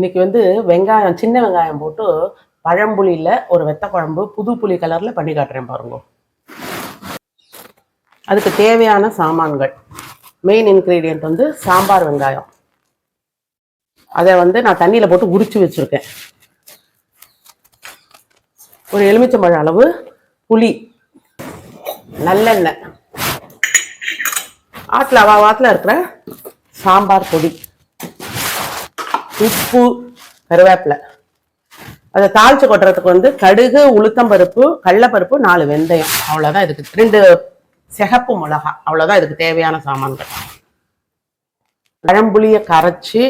இன்னைக்கு வந்து வெங்காயம், சின்ன வெங்காயம் போட்டு பழம்புளியில ஒரு வெத்த குழம்பு புது புளி கலர்ல பண்ணி காட்டுறேன் பாருங்க. அதுக்கு தேவையான சாமான்கள், மெயின் இன்கிரீடியன்ட் வந்து சாம்பார் வெங்காயம். அதை வந்து நான் தண்ணியில போட்டு உரிச்சு வச்சிருக்கேன். ஒரு எலுமிச்சம்பழம் அளவு புளி, நல்லெண்ணெய், ஆத்துல இருக்கிற சாம்பார் பொடி, உப்பு, கருவேப்பிலை. அதை தாளிச்சு கொட்டுறதுக்கு வந்து கடுகு, உளுத்தம்பருப்பு, கடலைப்பருப்பு, 4 வெந்தயம். அவ்வளோதான். இதுக்கு 2 சிகப்பு மிளகா. அவ்வளோதான் இதுக்கு தேவையான சாமான்கள். பழம்புளியை கரைச்சி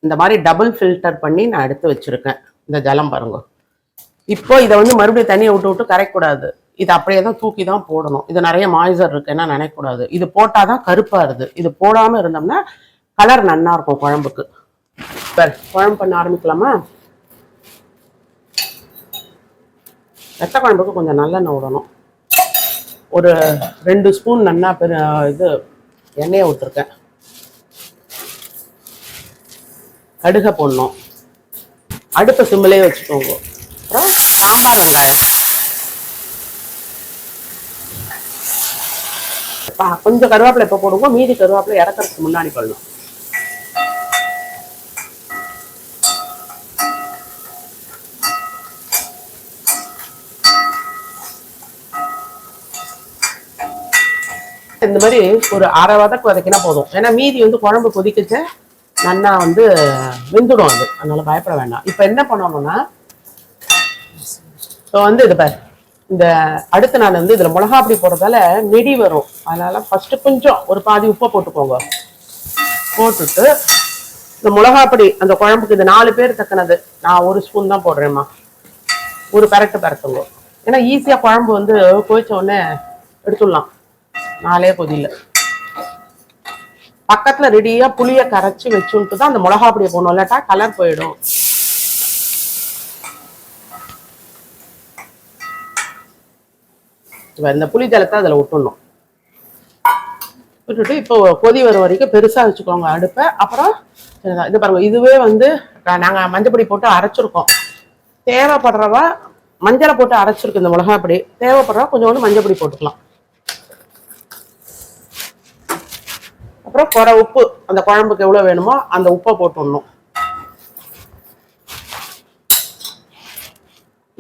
இந்த மாதிரி டபுள் ஃபில்டர் பண்ணி நான் எடுத்து வச்சிருக்கேன். இந்த ஜலம் பாருங்க. இப்போ இதை வந்து மறுபடியும் தண்ணியை விட்டு விட்டு கரைக்கூடாது. இது அப்படியே தான் தூக்கி தான் போடணும். இது நிறைய மாய்ச்சர் இருக்குன்னா நினைக்கக்கூடாது. இது போட்டாதான் கருப்பா இருது. இது போடாம இருந்தோம்னா கலர் நன்னா இருக்கும் குழம்புக்கு. குழம்பு பண்ண ஆரம்பிக்கலாமா? வெத்த குழம்புக்கு கொஞ்சம் நல்லெண்ணெய் விடணும். ஒரு 2 ஸ்பூன் நன்னா இது எண்ணெயை விட்டுருக்கேன். கடுகை போடணும். அடுப்பை சிம்மிலே வச்சுக்கோங்க. அப்புறம் சாம்பார் வெங்காயம், கொஞ்சம் கருவேப்பிலை இப்போ போடுவோம். மீதி கருவேப்பிலை இறக்கிறதுக்கு முன்னாடி போடணும். இந்த மாதிரி ஒரு அரை வதக்கு வதக்கினா போதும். ஏன்னா மீதி வந்து குழம்பு கொதிக்கிச்ச நன்னா வந்து வெந்துடும் அது. அதனால பயப்பட வேண்டாம். இப்போ என்ன பண்ணணும்னா, இப்போ வந்து இது பாரு, இந்த அடுத்து நான் வந்து இதில் மிளகா அப்படி போடுறதால நெடி வரும். அதனால ஃபர்ஸ்ட் கொஞ்சம் ஒரு பாதி உப்பை போட்டுக்கோங்க. போட்டுட்டு இந்த மிளகாப்பொடி அந்த குழம்புக்கு இது 4 பேர் தக்கினது. நான் 1 ஸ்பூன் தான் போடுறேம்மா. ஒரு பரட்டுங்க. ஏன்னா ஈஸியாக குழம்பு வந்து கொதிச்ச உடனே எடுத்துடலாம். 4 கொதியில பக்கத்துல ரெடியா புளிய கரைச்சி வச்சுட்டு தான் அந்த மிளகா பொடியை போடணும். இல்லாட்டா கலர் போயிடும். இந்த புளி ஜலத்தை அதில் விட்டுடணும். விட்டுட்டு இப்போ கொதி வர வரைக்கும் பெருசா வச்சுக்கோங்க அடுப்பை. அப்புறம் இது பாருங்க, இதுவே வந்து நாங்கள் மஞ்சள் பொடி போட்டு அரைச்சிருக்கோம். தேவைப்படுறவா மஞ்சளை போட்டு அரைச்சிருக்கு இந்த மிளகா பொடி. தேவைப்படுறவா கொஞ்சோண்டு மஞ்சள் பொடி போட்டுக்கலாம். அப்புறம் குறை உப்பு, அந்த குழம்புக்கு எவ்வளோ வேணுமோ அந்த உப்பை போட்டுடணும்.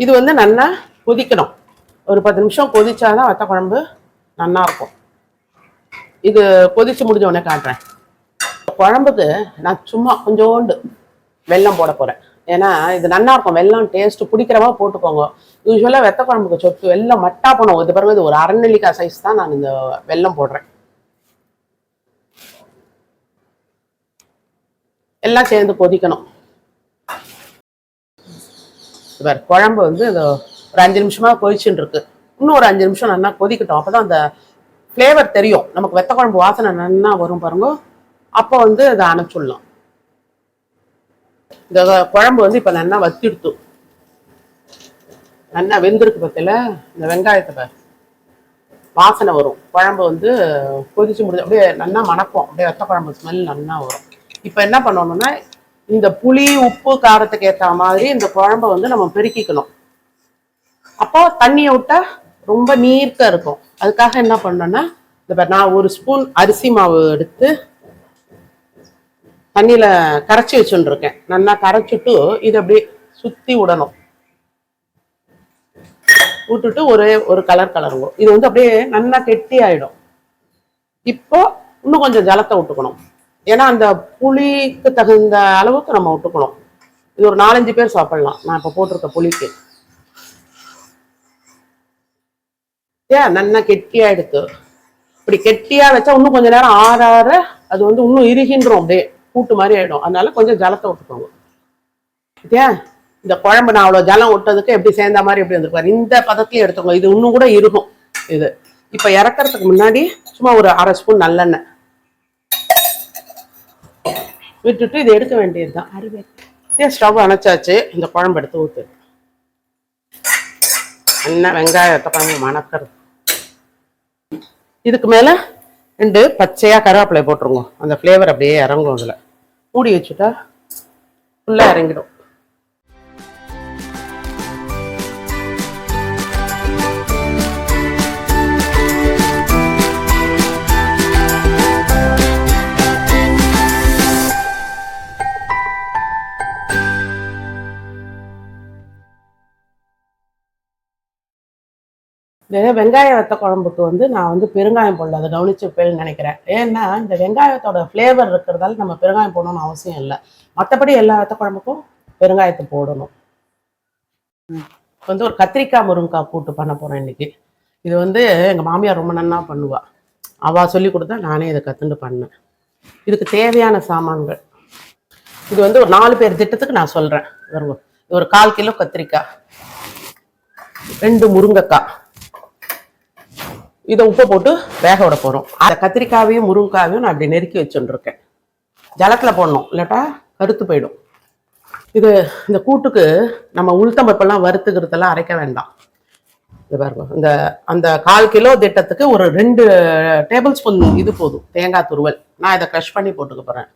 இது வந்து நல்லா கொதிக்கணும். ஒரு 10 நிமிஷம் கொதிச்சாதான் வத்த குழம்பு நல்லா இருக்கும். இது கொதிச்சு முடிஞ்ச உடனே காட்டுறேன். குழம்புக்கு நான் சும்மா கொஞ்சோண்டு வெல்லம் போட போறேன். ஏன்னா இது நல்லா இருக்கும். வெல்லம் டேஸ்ட் பிடிக்கிறவா போட்டுக்கோங்க. யூஸ்வலாக வெத்த குழம்புக்கு சொட்டு வெல்லம் மட்டா போனோம். இது பாருங்க, இது ஒரு அரை நெல்லிக்காய் சைஸ் தான் நான் இந்த வெல்லம் போடுறேன். எல்லாம் சேர்ந்து கொதிக்கணும். குழம்பு வந்து ஒரு 5 நிமிஷமா கொதிச்சுட்டு இருக்கு. இன்னும் ஒரு 5 நிமிஷம் நல்லா கொதிக்கட்டும். அப்பதான் அந்த ஃப்ளேவர் தெரியும் நமக்கு. வெத்த குழம்பு வாசனை நல்லா வரும் பாருங்க. அப்போ வந்து அதை அணைச்சுடலாம். இந்த குழம்பு வந்து இப்ப நல்லா வத்திடுத்து, நல்லா வெந்திருக்கு. பத்தில இந்த வெங்காயத்தை வாசனை வரும். குழம்பு வந்து கொதிச்சு முடிஞ்சு அப்படியே நல்லா மணக்கும். அப்படியே வெத்த குழம்பு ஸ்மெல் நல்லா வரும். இப்போ என்ன பண்ணணும்னா, இந்த புளி உப்பு காரத்துக்கு ஏற்ற மாதிரி இந்த குழம்பை வந்து நம்ம பெருக்கிக்கணும். அப்போ தண்ணியை விட்டா ரொம்ப நீர்க்க இருக்கும். அதுக்காக என்ன பண்ணோம்னா, இந்த நான் 1 ஸ்பூன் அரிசி மாவு எடுத்து தண்ணியில கரைச்சி வச்சுட்டு இருக்கேன். நல்லா கரைச்சிட்டு இதை அப்படியே சுத்தி விடணும். விட்டுட்டு ஒரு கலர் கலருங்க. இது வந்து அப்படியே நல்லா கெட்டி ஆயிடும். இப்போ இன்னும் கொஞ்சம் ஜலத்தை விட்டுக்கணும். ஏன்னா அந்த புளிக்கு தகுந்த அளவுக்கு நம்ம விட்டுக்கணும். இது ஒரு 4-5 பேர் சாப்பிடலாம். நான் இப்போ போட்டிருக்க புளிக்கு. ஏன் நல்லா கெட்டியா எடுத்து இப்படி கெட்டியா வச்சா இன்னும் கொஞ்ச நேரம் ஆற அது வந்து இன்னும் இறுகின்றோம். அப்படியே கூட்டு மாதிரி ஆயிடும். அதனால கொஞ்சம் ஜலத்தை விட்டுக்கோங்க. ஏன் இந்த குழம்பு நான் அவ்வளோ ஜலம் விட்டதுக்கு எப்படி சேர்ந்த மாதிரி எப்படி வந்துருப்பாரு. இந்த பதத்தையும் எடுத்துக்கோங்க. இது இன்னும் கூட இருக்கும். இது இப்போ இறக்கிறதுக்கு முன்னாடி சும்மா ஒரு அரை ஸ்பூன் நல்லெண்ணெய் விட்டுட்டு இதை எடுக்க வேண்டியதுதான். ஸ்டவ் அணைச்சாச்சு. இந்த குழம்பு எடுத்து ஊற்று. என்ன வெங்காயத்தை குழம்பு மணக்கிறது. இதுக்கு மேலே 2 பச்சையாக கருவேப்பிலை போட்டுருங்க. அந்த ஃப்ளேவர் அப்படியே இறங்கும். அதில் மூடி வச்சுட்டா ஃபுல்லாக இறங்கிடும். இந்த வெங்காய வத்த குழம்புக்கு வந்து நான் வந்து பெருங்காயம் போடல, அதை கவனிச்சுப்பேன்னு நினைக்கிறேன். ஏன்னா இந்த வெங்காயத்தோட ஃப்ளேவர் இருக்கிறதால நம்ம பெருங்காயம் போடணும்னு அவசியம் இல்லை. மற்றபடி எல்லா வத்த குழம்புக்கும் பெருங்காயத்தை போடணும். வந்து ஒரு கத்திரிக்காய் முருங்கைக்காய் கூட்டு பண்ண போகிறேன் இன்னைக்கு. இது வந்து எங்கள் மாமியார் ரொம்ப நன்னா பண்ணுவா. அவள் சொல்லி கொடுத்தா நானே இதை கற்றுண்டு பண்ணேன். இதுக்கு தேவையான சாமான்கள் இது வந்து ஒரு 4 பேர் திட்டத்துக்கு நான் சொல்கிறேன். ஒரு 1/4 கிலோ கத்திரிக்காய், 2 முருங்கைக்காய், இதை உப்பை போட்டு வேக விட போகிறோம். அந்த கத்திரிக்காவையும் முருங்கைக்காவையும் நான் இப்படி நெருக்கி வச்சுருக்கேன். ஜலத்தில் போடணும், இல்லாட்டா கருத்து போயிடும். இது இந்த கூட்டுக்கு நம்ம உளுத்தம்பருப்பெல்லாம் வறுத்துக்கிறதெல்லாம் அரைக்க வேண்டாம். இது பாருங்க, இந்த அந்த 1/4 கிலோ திட்டத்துக்கு ஒரு 2 டேபிள் ஸ்பூன் இது போதும் தேங்காய் துருவல். நான் இதை க்ரஷ் பண்ணி போட்டுக்க போகிறேன்.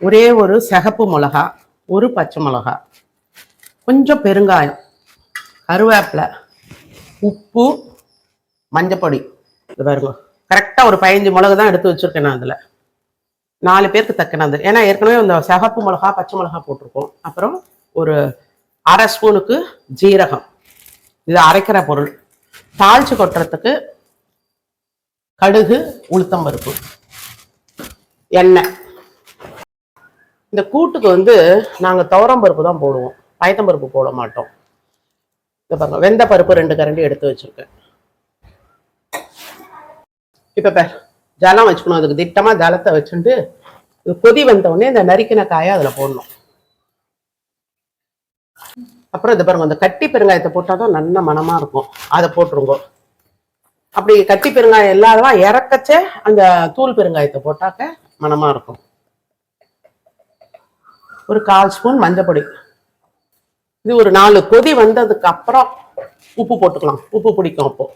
ஒரே ஒரு சிகப்பு மிளகா, ஒரு பச்சை மிளகா, கொஞ்சம் பெருங்காயம், கருவேப்பிலை, உப்பு, மஞ்சப்பொடி. இது பாருங்க, கரெக்டாக ஒரு 15 மிளகு தான் எடுத்து வச்சுருக்கேன் நான். அதில் 4 பேருக்கு தக்கினது. ஏன்னா ஏற்கனவே இந்த சிகப்பு மிளகா பச்சை மிளகா போட்டிருக்கோம். அப்புறம் ஒரு 1/2 ஸ்பூனுக்கு ஜீரகம், இது அரைக்கிற பொருள். தாளிச்சு கொட்டுறதுக்கு கடுகு, உளுத்தம்பருப்பு, எண்ணெய். இந்த கூட்டுக்கு வந்து நாங்கள் துவரம்பருப்பு தான் போடுவோம், பயத்தம்பருப்பு போட மாட்டோம். இதை பாருங்க, வெந்த பருப்பு 2 கரண்டி எடுத்து வச்சுருக்கேன். இப்போ ஜலம் வச்சுக்கணும். அதுக்கு திட்டமாக ஜலத்தை வச்சுட்டு கொதி வந்தவுடனே இந்த நறுக்கின காயை அதில் போடணும். அப்புறம் இது பாருங்க, இந்த கட்டி பெருங்காயத்தை போட்டால் தான் நல்ல மனமாக இருக்கும். அதை போட்டுருங்க. அப்படி கட்டி பெருங்காயம் இல்லாதவா இறக்கச்சே அந்த தூள் பெருங்காயத்தை போட்டாக்க மனமாக இருக்கும். ஒரு 1/4 ஸ்பூன் மஞ்சப்பொடி. இது ஒரு 4 கொதி வந்ததுக்கு அப்புறம் உப்பு போட்டுக்கலாம். உப்பு பிடிக்கும் அப்போ.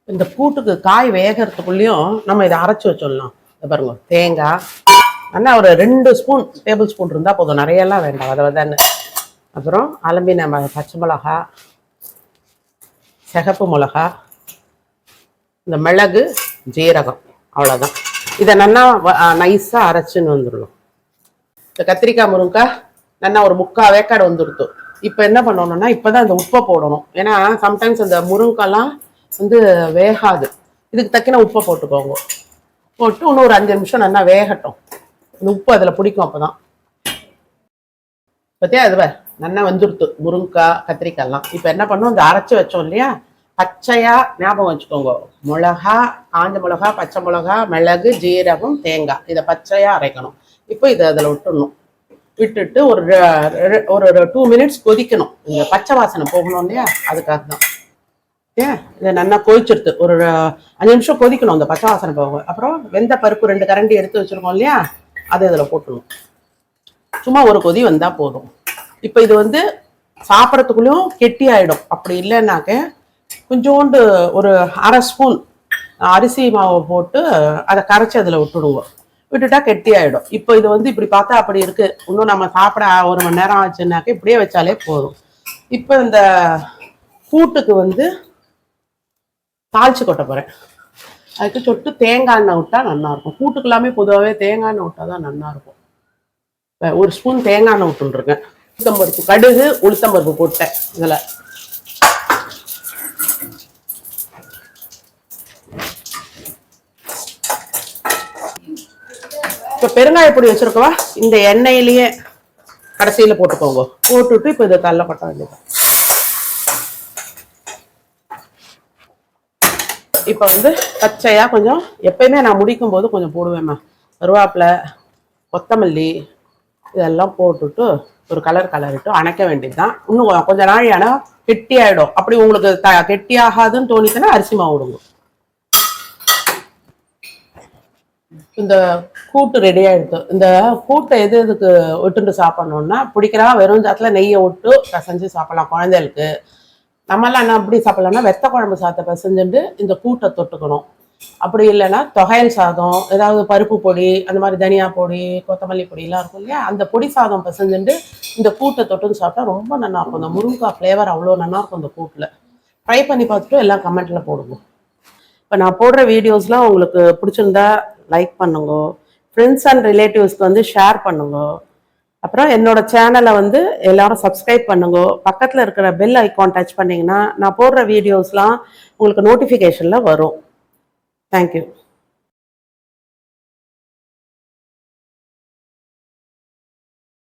இந்த கூட்டுக்கு காய் வேகிறதுக்குள்ளேயும் நம்ம இதை அரைச்சி வச்சிடலாம். இதை பாருங்க, தேங்காய் ஆனால் ஒரு 2 ஸ்பூன் டேபிள் ஸ்பூன் இருந்தால் போதும், நிறையெல்லாம் வேண்டாம். அதை தானே. அப்புறம் அலம்பின பச்சை மிளகா, சிகப்பு மிளகா, இந்த மிளகு, ஜீரகம், அவ்வளோதான். இதை நல்லா நைஸாக அரைச்சின்னு வந்துடலாம். இந்த கத்திரிக்காய் முருங்கைக்காய் நல்லா ஒரு 3/4 வேக்காடு வந்துடுத்து. இப்போ என்ன பண்ணணும்னா, இப்போ தான் இந்த உப்பை போடணும். ஏன்னா சம்டைம்ஸ் அந்த முருங்கைக்காய்லாம் வந்து வேகாது. இதுக்கு தக்கின உப்பை போட்டுக்கோங்க. போட்டு இன்னும் ஒரு 5 நிமிஷம் நல்லா வேகட்டும். இந்த உப்பு அதில் பிடிக்கும். அப்போ தான் பற்றியா இது நல்லா வந்துடுத்து முருங்கைக்காய் கத்திரிக்காய்லாம். இப்போ என்ன பண்ணணும், இந்த அரைச்சி வச்சோம் இல்லையா, பச்சையாக ஞாபகம் வச்சுக்கோங்க. மிளகா, காஞ்ச மிளகா, பச்சை மிளகா, மிளகு, ஜீரகம், தேங்காய், இதை பச்சையாக அரைக்கணும். இப்போ இதை அதில் விட்டுடணும். விட்டுட்டு ஒரு 2 மினிட்ஸ் கொதிக்கணும். இந்த பச்சை வாசனை போகணும் இல்லையா, அதுக்காக தான். ஏன் இதை நல்லா கொதிச்சிருது. ஒரு 5 நிமிஷம் கொதிக்கணும், அந்த பச்சை வாசனை போகும். அப்புறம் வெந்த பருப்பு 2 கரண்டி எடுத்து வச்சுருக்கோம் இல்லையா, அதை இதில் போட்டுடணும். சும்மா ஒரு கொதி வந்தால் போதும். இப்போ இது வந்து சாப்பிட்றதுக்குள்ளேயும் கெட்டி ஆகிடும். அப்படி இல்லைன்னாக்க கொஞ்சோண்டு ஒரு 1/2 ஸ்பூன் அரிசி மாவை போட்டு அதை கரைச்சி அதில் விட்டுடுவோம். விட்டுட்டா கெட்டி ஆகிடும். இப்போ இது வந்து இப்படி பார்த்தா அப்படி இருக்குது. இன்னும் நம்ம சாப்பிட 1 மணி நேரம் ஆச்சுன்னாக்க இப்படியே வச்சாலே போதும். இப்போ இந்த கூட்டுக்கு வந்து தாளிச்சு கொட்ட போகிறேன். அதுக்கு சொட்டு தேங்காய் எண்ணெய் விட்டால் நல்லாயிருக்கும். கூட்டுக்கு எல்லாமே பொதுவாகவே தேங்காய் எண்ணெய் விட்டால் தான் நல்லாயிருக்கும். 1 ஸ்பூன் தேங்காய் எண்ணெய் விட்டுருக்கேன். உளுத்தம்பருப்பு, கடுகு, உளுத்தம்பருப்பு போட்டேன் இதில். இப்போ பெருங்காய பொடி வச்சுருக்கவா இந்த எண்ணெயிலேயே கடைசியில் போட்டுக்கோங்க. போட்டுவிட்டு இப்போ இதை தள்ள கொட்ட வேண்டியது. இப்போ வந்து பச்சையாக கொஞ்சம் எப்பயுமே நான் முடிக்கும் போது கொஞ்சம் போடுவேம்மா. கருவேப்பிலை, கொத்தமல்லி இதெல்லாம் போட்டுட்டு ஒரு கலரிட்டு அணைக்க வேண்டியது தான். இன்னும் கொஞ்சம் நாள் ஆனால் கெட்டி ஆகிடும். அப்படி உங்களுக்கு கெட்டி ஆகாதுன்னு தோணிச்சுன்னா அரிசி மாவு விடுங்க. இந்த கூட்டு ரெடி ஆகிடுது. இந்த கூட்டை எதுக்கு விட்டுட்டு சாப்பிட்ணுன்னா, பிடிக்கிறா வெறும் சாத்தில் நெய்யை விட்டு பிசைஞ்சு சாப்பிட்லாம் குழந்தைகளுக்கு. நம்மளாம் என்ன அப்படி சாப்பிட்லாம்னா வெத்த குழம்பு சாத்தை பிசைஞ்சுட்டு இந்த கூட்டை தொட்டுக்கணும். அப்படி இல்லைன்னா தொகையல் சாதம், ஏதாவது பருப்பு பொடி, அந்த மாதிரி தனியா பொடி, கொத்தமல்லி பொடியெல்லாம் இருக்கும் இல்லையா, அந்த பொடி சாதம் பிசைஞ்சுட்டு இந்த கூட்டை தொட்டுன்னு சாப்பிட்டா ரொம்ப நல்லா இருக்கும். இந்த முருங்கைக்காய் ஃப்ளேவர் அவ்வளோ நல்லா இருக்கும் இந்த கூட்டில். ட்ரை பண்ணி பார்த்துட்டு எல்லாம் கமெண்ட்டில் போடுங்க. இப்போ நான் போடுற வீடியோஸ்லாம் உங்களுக்கு பிடிச்சிருந்தா லைக் பண்ணுங்க, ஃப்ரெண்ட்ஸ் அண்ட் ரிலேட்டிவ்ஸ்க்கு வந்து ஷேர் பண்ணுங்க. அப்புறம் என்னோட சேனலை வந்து எல்லாரும் சப்ஸ்கிரைப் பண்ணுங்க. பக்கத்தில் இருக்கிற பெல் ஐக்கான் டச் பண்ணிங்கன்னா நான் போடுற வீடியோஸ்லாம் உங்களுக்கு நோட்டிஃபிகேஷனில் வரும். தேங்க்யூ.